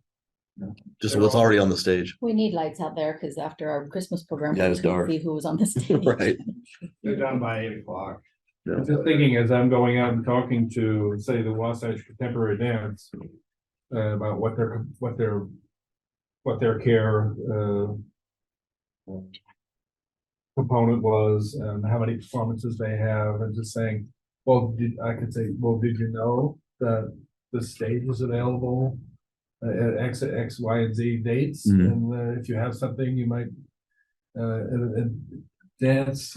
No. Just They're what's all- already on the stage. We need lights out there, because after our Christmas program. Yeah, it was we couldn't dark. See who was on the stage. Right. They're done by 8 o'clock. Yeah. I'm just thinking as I'm going out and talking to, say, the Wasatch Contemporary Dance. About what their care, component was and how many performances they have, and just saying, well, I could say, well, did you know that the stage is available at X, Y, and Z dates? Mhm. And if you have something, you might dance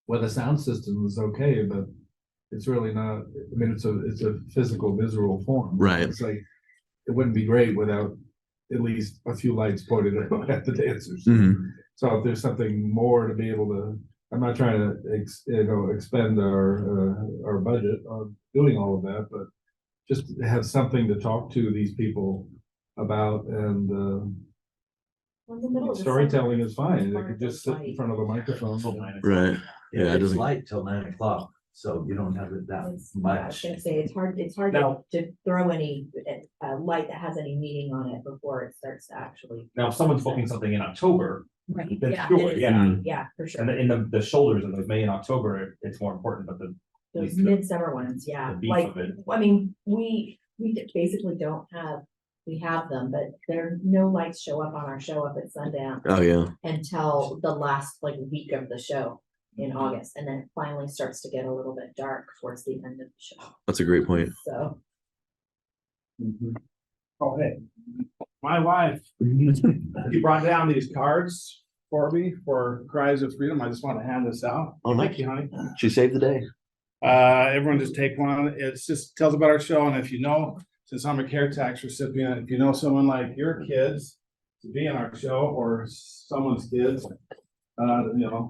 with a sound system is okay, but it's really not. I mean, it's a physical, visual form. Right. It's like it wouldn't be great without at least a few lights pointed at the dancers. Mhm. So if there's something more to be able to, I'm not trying to expend our budget on doing all of that, but just have something to talk to these people about, and Well, in the middle of the storytelling summer, is fine. They it's could just sit in light. front of a microphone. Right. Yeah, it It's doesn't. light till 9 o'clock, so you don't have it that It's- yeah, I was much. gonna say, it's hard Now- to throw any, light that has any meaning on it before it starts to actually. Now, if someone's booking something in October, Right, then yeah, sure, it is. yeah. Yeah, for sure. And in the shoulders of those May and October, it's more important, but Those least the- midsummer ones, yeah, the beef like, of it. I mean, we basically don't have, we have them, but there, no lights show up on our show up at sundown Oh, yeah. until the last like week of the show in August, and then it finally starts to get a little bit dark towards the end of the show, That's a great point. so. Oh, hey, my wife, you brought down these cards for me for Cries of Freedom. I just want to hand this out. Oh, Thank nice. you, honey. She saved the day. Everyone just take one. It's just tells about our show, and if you know, since I'm a care tax recipient, if you know someone like your kids to be in our show or someone's kids,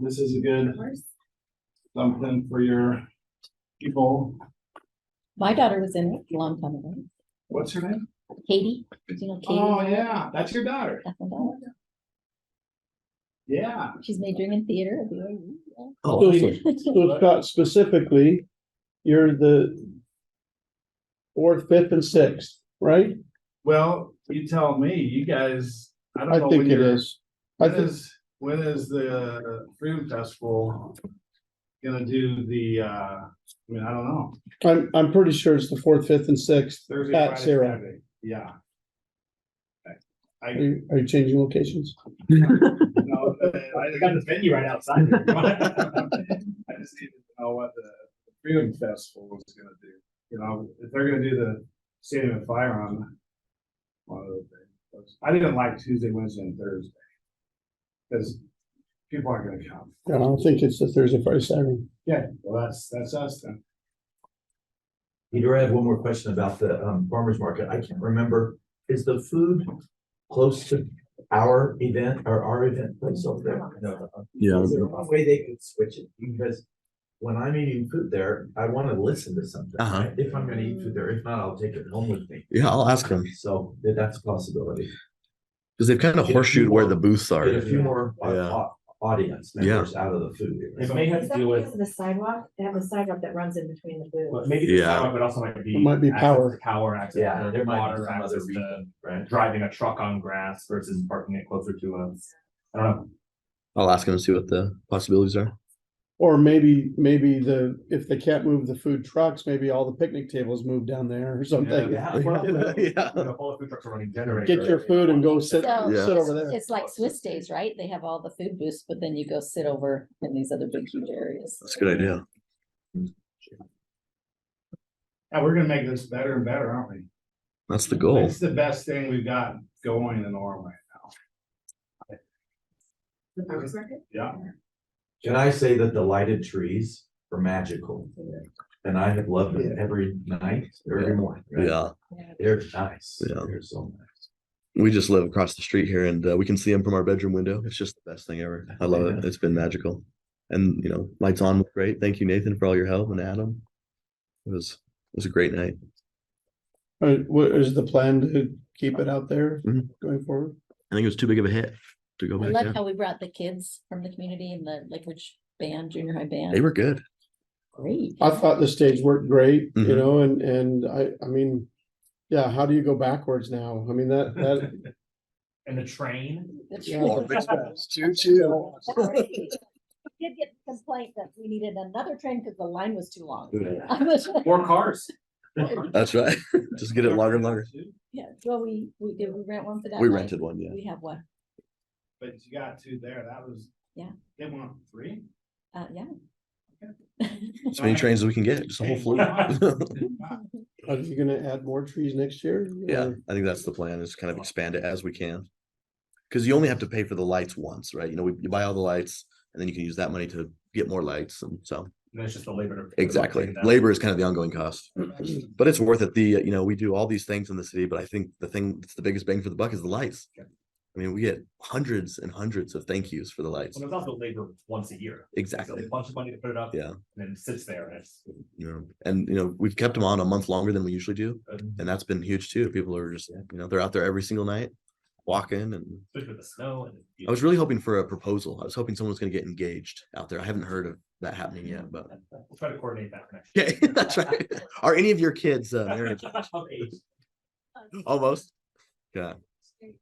this is a good something for your people. My daughter was in it a long time ago. What's her name? Katie, did you know Katie? Oh, yeah, that's your daughter. That's my daughter. Yeah. She's majoring in theater at BYU. Oh, So, awesome. so Scott, specifically, you're the fourth, fifth, and sixth, right? Well, you tell me, you guys, I don't I know think when it you're. is. I think, When is the Freedom Festival gonna do the, I don't know, I'm pretty sure it's the fourth, fifth, and sixth Thursday, at Friday, Sarah. Saturday, yeah. Are you changing locations? No, I got the venue right outside. I just need to know what the Freedom Festival is gonna do, if they're gonna do the Stadium of Fire on one of those days. I didn't like Tuesday, Wednesday, and Thursday. Cause people aren't gonna come. I don't think it's the Thursday, Friday, Saturday. Yeah, well, that's us then. Peter, I have one more question about the farmer's market. I can't remember, is the food close to our event or our event place over there? No. Yeah. Is there a way they could switch it? Because when I'm eating food there, I want to listen to something, Uh-huh. right? If I'm gonna eat food there, if not, I'll take it home with me. Yeah, I'll ask them. So that's a possibility. Because they've kind of Get a few horseshoed where more- the booths are. Get a few more Yeah. audience members out of the food. It may have Is to that do because with, of the sidewalk? They have a sidewalk that runs in between the well, booths. maybe the Yeah. sidewalk, but also might be. It might be access power. to Power access, Yeah, to there might be water some other access to reason, right? driving a truck on grass versus parking it closer to us. I don't know. I'll ask them and see what the possibilities are. Or maybe if they can't move the food trucks, maybe all the picnic tables move down there or something. Yeah. Yeah. All the food trucks are running generators. Get your food and go sit So Yeah. over there. it's like Swiss days, right? They have all the food booths, but then you go sit over in these other big huge areas. That's a good idea. Yeah, we're gonna make this better and better, aren't we? That's the goal. It's the best thing we've got going in Orem right now. The farmer's market? Yeah. Can I say that the lighted trees are magical? And I have loved it every night or every morning. right? Yeah, They're nice. Yeah. They're so nice. we just live across the street here and we can see them from our bedroom window. It's just the best thing ever. I love it. It's been magical. And lights on was great. Thank you, Nathan, for all your help, and Adam. It was a great night. What is the plan to keep it out there Mhm. going forward? I think it was too big of a hit to go I back love down. how we brought the kids from the community and the Lakeridge band, junior high band. They were good. Great. I thought the stage worked great, you Mhm. know, and I mean, yeah, how do you go backwards now? I mean, that, And the train, That's Yeah. true. Choo-choo. We did get the complaint that we needed another train because the line was too long. Yeah. more cars. That's right. Just get it longer and longer. Yeah, well, we did, we rent one for that. We night. rented one, yeah. We have one, But you got two there, that was. Yeah. They want three? yeah. As many trains as we can get, just a whole fleet. are you gonna add more trees next year? Yeah, Or- I think that's the plan, is kind of expand it as we can. Because you only have to pay for the lights once, right? You buy all the lights and then you can use that money to get more lights, and so. And it's just the labor. Exactly. Labor is kind of the ongoing cost, but it's worth it. We do all these things in the city, but I think the thing that's the biggest bang for the buck is the lights. I mean, we get hundreds and hundreds of thank yous for the lights. Well, there's also labor once a year. Exactly. It's a bunch of money to put it up. Yeah. And then it sits there and it's. We've kept them on a month longer than we usually do, Especially and that's been huge too. People are just, they're out there every single night walking, and with the snow and. I was really hoping for a proposal. I was hoping someone was going to get engaged out there. I haven't heard of that happening yet, but We'll try to coordinate that for next year. yeah, that's right. Are any of your kids married? Of age. Almost. Yeah. Hey,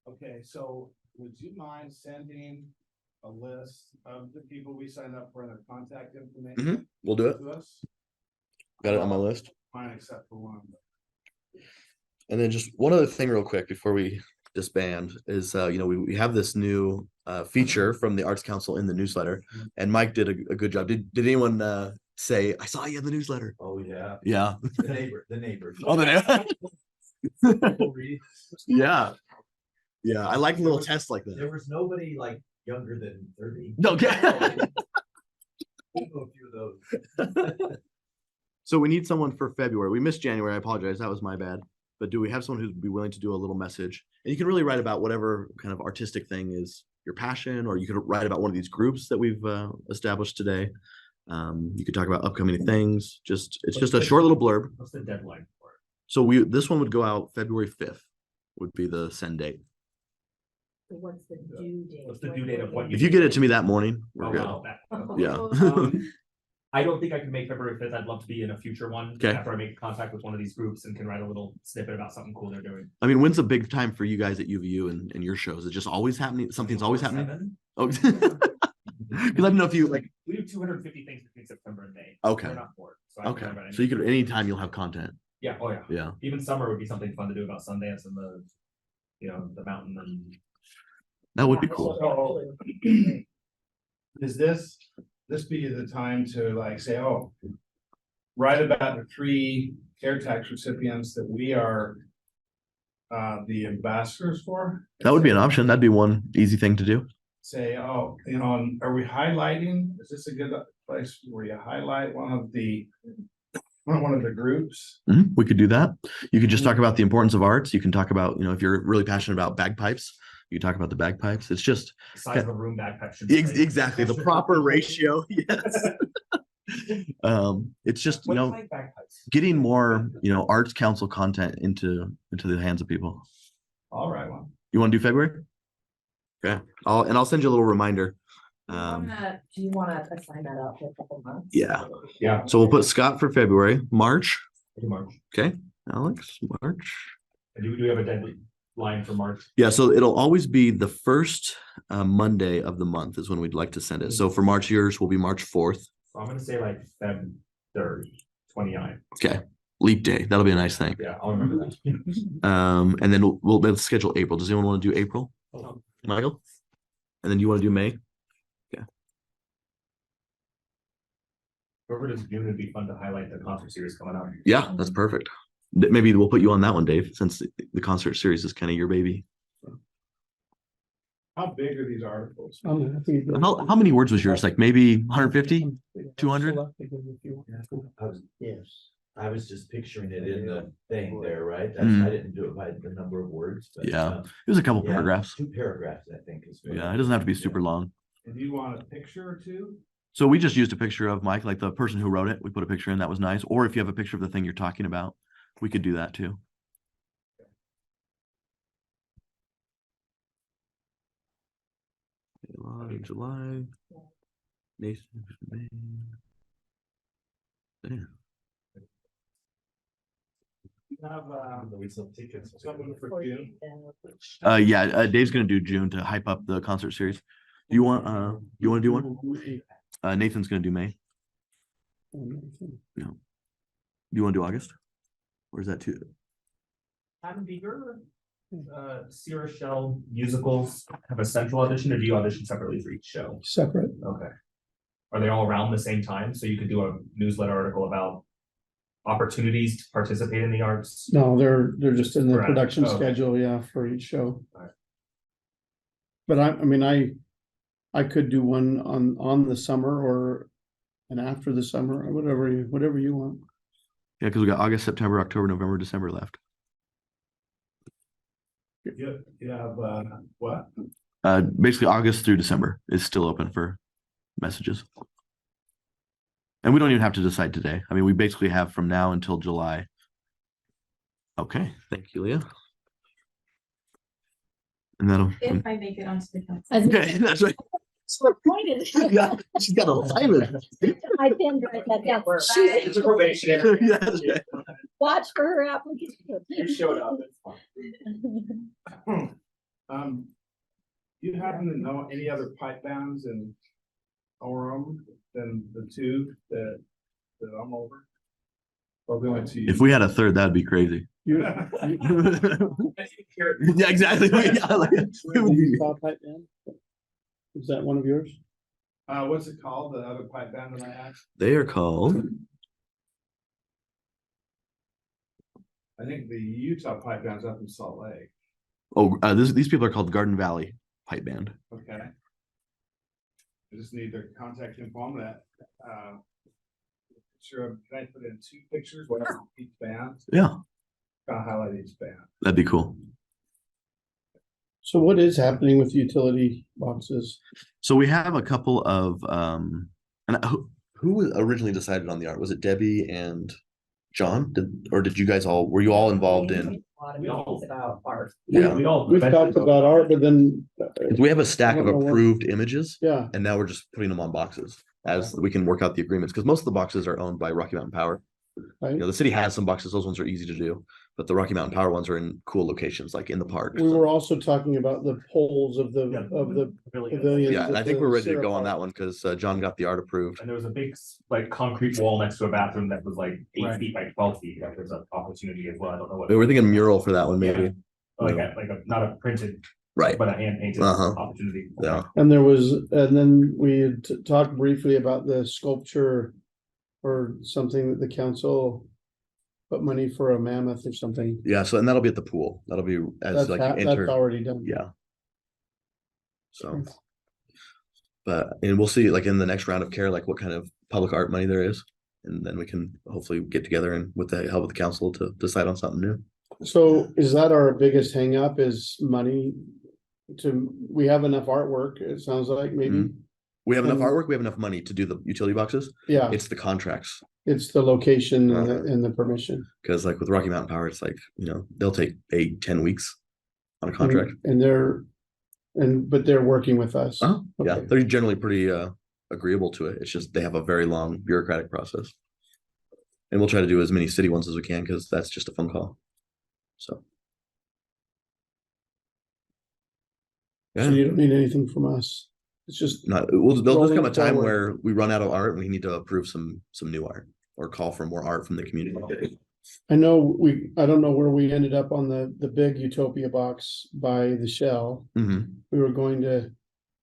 okay, so would you mind sending a list of the people we signed up for and their contact information We'll do it. to us? Got it on my list. Fine, except for one. And then just one other thing real quick before we disband is, we have this new feature from the Arts Council in the newsletter, and Mike did a good job. Did anyone say, I saw you in the newsletter? Oh, yeah. Yeah. The neighbor. Oh, yeah. Yeah, I like little tests like that. There was nobody like younger than 30. Okay. I know a few of those. So we need someone for February. We missed January. I apologize. That was my bad. But do we have someone who'd be willing to do a little message? And you can really write about whatever kind of artistic thing is your passion, or you could write about one of these groups that we've established today. You could talk about upcoming things. It's just a short little blurb. What's the deadline for it? So this one would go out February 5th would be the send date. So what's the due date? What's the due date of what If you get it to me that morning, we're Oh, good. wow, that- Yeah. I don't think I can make February 5th. I'd love to be in a future one. Okay. After I make contact with one of these groups and can write a little snippet about something cool they're doing. I mean, when's a big time for you guys at UVU and your shows? Is it just always happening? Something's always happening? 7? Oh, because I don't know if you like. We do 250 things between September and May. Okay. We're not bored. So I can Okay, write about so you could anything. anytime you'll have content. Yeah, oh yeah. Yeah. Even summer would be something fun to do about Sundance and the mountain and. That would be cool. So, Is this be the time to like say, oh, write about the 3 care tax recipients that we are the ambassadors for? That would be an option. That'd be one easy thing to do. Say, oh, are we highlighting, is this a good place where you highlight one of the groups? We could do that. You could just talk about the importance of arts. You can talk about, if you're really passionate about bagpipes, you can talk about the bagpipes. It's just The size of a room backpack should. be great. exactly the proper ratio. Yes. It's just, What is like bagpipes? getting more, arts council content into the hands of people. All right, well. You want to do February? Okay. I'll send you a little reminder. Do you wanna assign that out for a couple months? Yeah. Yeah. So we'll put Scott for February, March. March. Okay. Alex, March. And do we have a deadline for March? Yeah, so it'll always be the first Monday of the month is when we'd like to send it. So for March, yours will be March 4th. So I'm gonna say like Feb 3rd, 29. Okay. Leap day. That'll be a nice thing. Yeah, I'll remember that. And then we'll schedule April. Does anyone want to do April? Michael? And then you want to do May? Whoever does June, it'd be fun to highlight the concert series coming out. Yeah, that's perfect. Maybe we'll put you on that one, Dave, since the concert series is kind of your baby. How big are these articles? How many words was yours? Like maybe 150? 200? Yes. I was just picturing it in the thing there, right? That's, Mm. I didn't do it by the number of words, but. Yeah, it was a couple yeah, paragraphs. 2 paragraphs, I think is. Yeah, it doesn't have to be super long. And do you want a picture or two? So we just used a picture of Mike, like the person who wrote it. We put a picture in, that was nice. Or if you have a picture of the thing you're talking about, we could do that too. July. Nathan, May. There. You have, Some tickets. someone for June? Yeah, Dave's gonna do June to hype up the concert series. Do you want to do one? Nathan's gonna do May. No. Do you want to do August? Or is that too? Adam, do your Sierra Shell musicals have a central audition, or do you audition separately for each show? Separate. Okay. Are they all around the same time? So you could do a newsletter article about opportunities to participate in the arts? No, they're just in the Correct. production Okay. schedule, yeah, for each show. Alright. But I mean, I could do one on the summer or and after the summer, or whatever you want. Yeah, because we got August, September, October, November, December left. You have, what? Basically August through December is still open for messages. And we don't even have to decide today. I mean, we basically have from now until July. Okay, thank you, Leah. And that'll. If I make it onto the council. Okay, that's right. We're pointed. She's got a assignment. I didn't write that down. It's a probationary. Yeah, that's right. Watch for her application. You showed up, it's fine. You happen to know any other pipe bands in Orem than the two that I'm over? Well, we went to. If we had a third, that'd be crazy. You- Yeah, exactly. Yeah, like- Is that one of yours? What's it called, the other pipe band that I had? They are called. I think the Utah pipe band's up in Salt Lake, Oh, these people are called Garden Valley Pipe Band. okay? I just need their contact info on that, sure, can I put in 2 pictures, one of each band, Yeah, kind of highlight each band? that'd be cool. So what is happening with utility boxes? So we have a couple of and who originally decided on the art? Was it Debbie and John? Did you guys were you all involved in? We all- About art. Yeah, We've talked about art, but then, we have a stack I of don't know what- approved images, yeah, and now we're just putting them on boxes as we can work out the agreements, because most of the boxes are owned by Rocky Mountain Power. right. You know, the city has some boxes; those ones are easy to do, but the Rocky Mountain Power ones are in cool locations, like in the parks. We were also talking about the poles of the pavilions. Yeah, and I with think the we're ready to syrup go on art. that one because John got the art approved. And there was a big, like, concrete wall next to a bathroom that was like 8 Right. feet by 12 feet. Like, there's an opportunity as well. I don't know what. We were thinking mural for that one, maybe. Not a printed, Right. but a hand painted Uh-huh. opportunity. Yeah. And then we had talked briefly about the sculpture or something that the council put money for a mammoth or something. Yeah. So, and that'll be at the pool. That'll be as like you That's enter. already done. Yeah. So, and we'll see like in the next round of care, like what kind of public art money there is. And then we can hopefully get together and with the help of the council to decide on something new. So is that our biggest hang up is money we have enough artwork, it sounds like maybe, We have enough And- artwork, we have enough money to do the utility boxes. yeah, It's the contracts. it's the location and the permission. Cause like with Rocky Mountain Power, it's like, they'll take 8-10 weeks on a contract. And but they're working with us. Yeah, Okay. they're generally pretty agreeable to it. It's just they have a very long bureaucratic process. And we'll try to do as many city ones as we can because that's just a phone call. So. So Yeah, you don't need anything from us. It's just, there'll just come a rolling time forward. where we run out of art and we need to approve some new art or call for more art from the community. I don't know where we ended up on the big Utopia box by the Shell. Mhm. We were going to,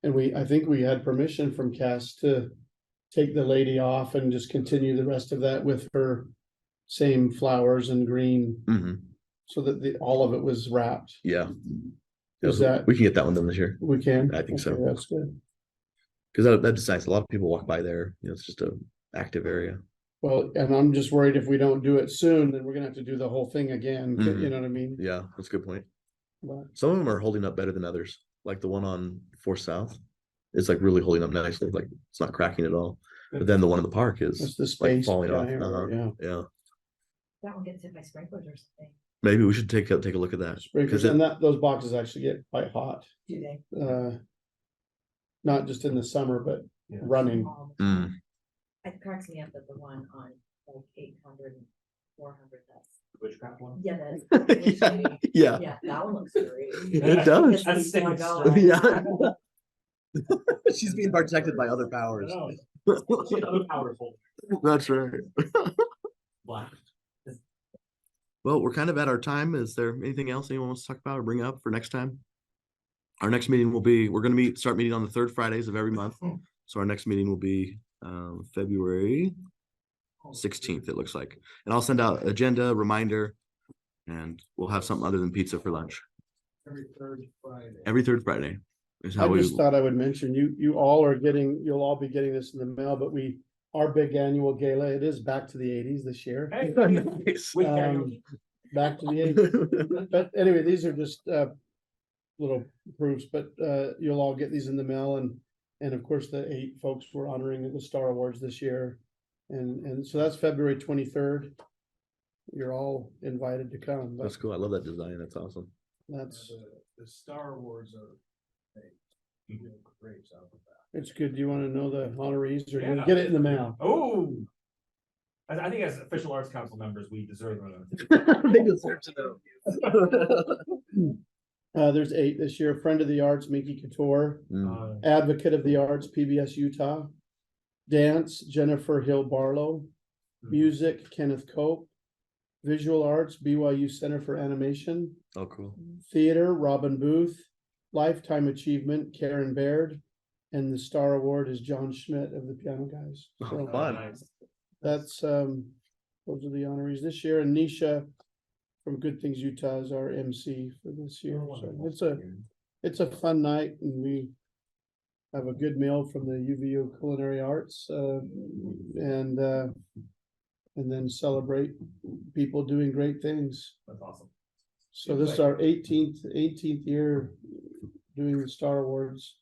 and I think we had permission from Cass to take the lady off and just continue the rest of that with her same flowers and green, Mhm. so that all of it was wrapped. Yeah, Is that, We can get that one done this year, we can? I think so. Okay, that's good. because that's nice. A lot of people walk by there, you know, it's just a active area. Well, and I'm just worried if we don't do it soon, then we're gonna have to do the whole thing again, you Mhm. know what I mean? Yeah, that's a good point. But Some of them are holding up better than others, like the one on 4 South. It's like really holding up nicely, like it's not cracking at all. But then the one in the park it's is the like space falling down off. here, Uh-huh. yeah. Yeah, That one gets hit by sprinklers or something, maybe we should take a look at that. Sprinklers, 'Cause and those boxes actually get quite hot, do they? not just in the summer, but Yeah. running. Mm, It cracks me up that the one on like 800 and 400. That's, Witchcraft one. yeah, that's. yeah, Yeah, that one looks great. it does. That's Keeps on sticking going. Yeah. She's being protected by other powers. Other powerful. That's right. Black. Well, we're kind of at our time. Is there anything else anyone wants to talk about or bring up for next time? Our next meeting will be, we're gonna start meeting on the third Fridays of every month. So our next meeting will be February 16th, it looks like. And I'll send out agenda, reminder, and we'll have something other than pizza for lunch. Every third Friday. Every third Friday is how I we. just thought I would mention, you'll all be getting this in the mail, but our big annual gala, it is back to the eighties this year. Hey. Nice. With karaoke. Back to the eighties. But anyway, these are just little proofs, but you'll all get these in the mail, and of course, the 8 folks we're honoring at the Star Awards this year. And so that's February 23rd. You're all invited to come, That's but cool. I love that design. That's awesome. that's, The Star Wars are. You do a great job with that. it's good. Do you want to know the honorees or Yeah. get it in the mail? Oh. I think as official arts council members, we deserve They deserve to know. There's 8 this year. Friend of the Arts, Mickey Couture. Mm. Advocate of the Arts, PBS Utah. Dance, Jennifer Hill Barlow. Music, Kenneth Cope. Visual Arts, BYU Center for Animation. Oh, cool. Theater, Robin Booth. Lifetime Achievement, Karen Baird. And the Star Award is John Schmidt of the Piano Guys. Oh, So fun. that's, those are the honorees this year. And Nisha from Good Things Utah is our MC for this year. So it's a fun night, and we have a good meal from the UVU Culinary Arts, and then celebrate people doing great things. That's awesome. So this is our 18th year doing the Star Awards.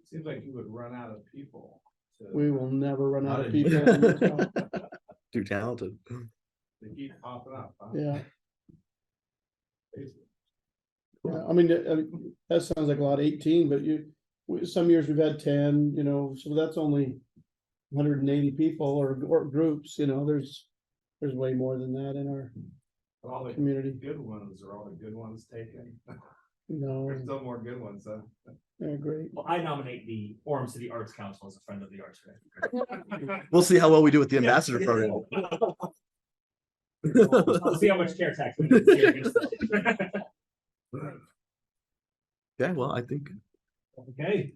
Seems like you would run out of people. We will never run out of Not people. Too talented. They keep popping up. Huh? Yeah. Yeah, I mean, that sounds like a lot, 18, but some years we've had 10, so that's only 180 people or groups, there's way more than that in our All the community. good ones are all the good ones taken. No, There's still more good ones, huh? they're great. Well, I nominate the Orem City Arts Council as a friend of the arts. We'll see how well we do with the ambassador program. I'll see how much care tax. we need to do. Okay, well, I think Okay.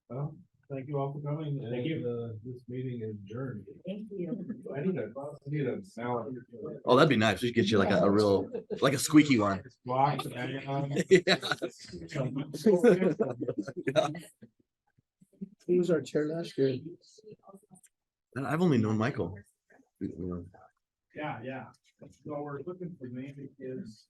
Well, thank you all for coming. Thank you. This meeting is adjourned. Thank you. I need a now. oh, that'd be nice. We should get you like a real, like a squeaky one. Watch. Yeah. He was our chair last year. And I've only known Michael. Yeah. So we're looking for maybe kids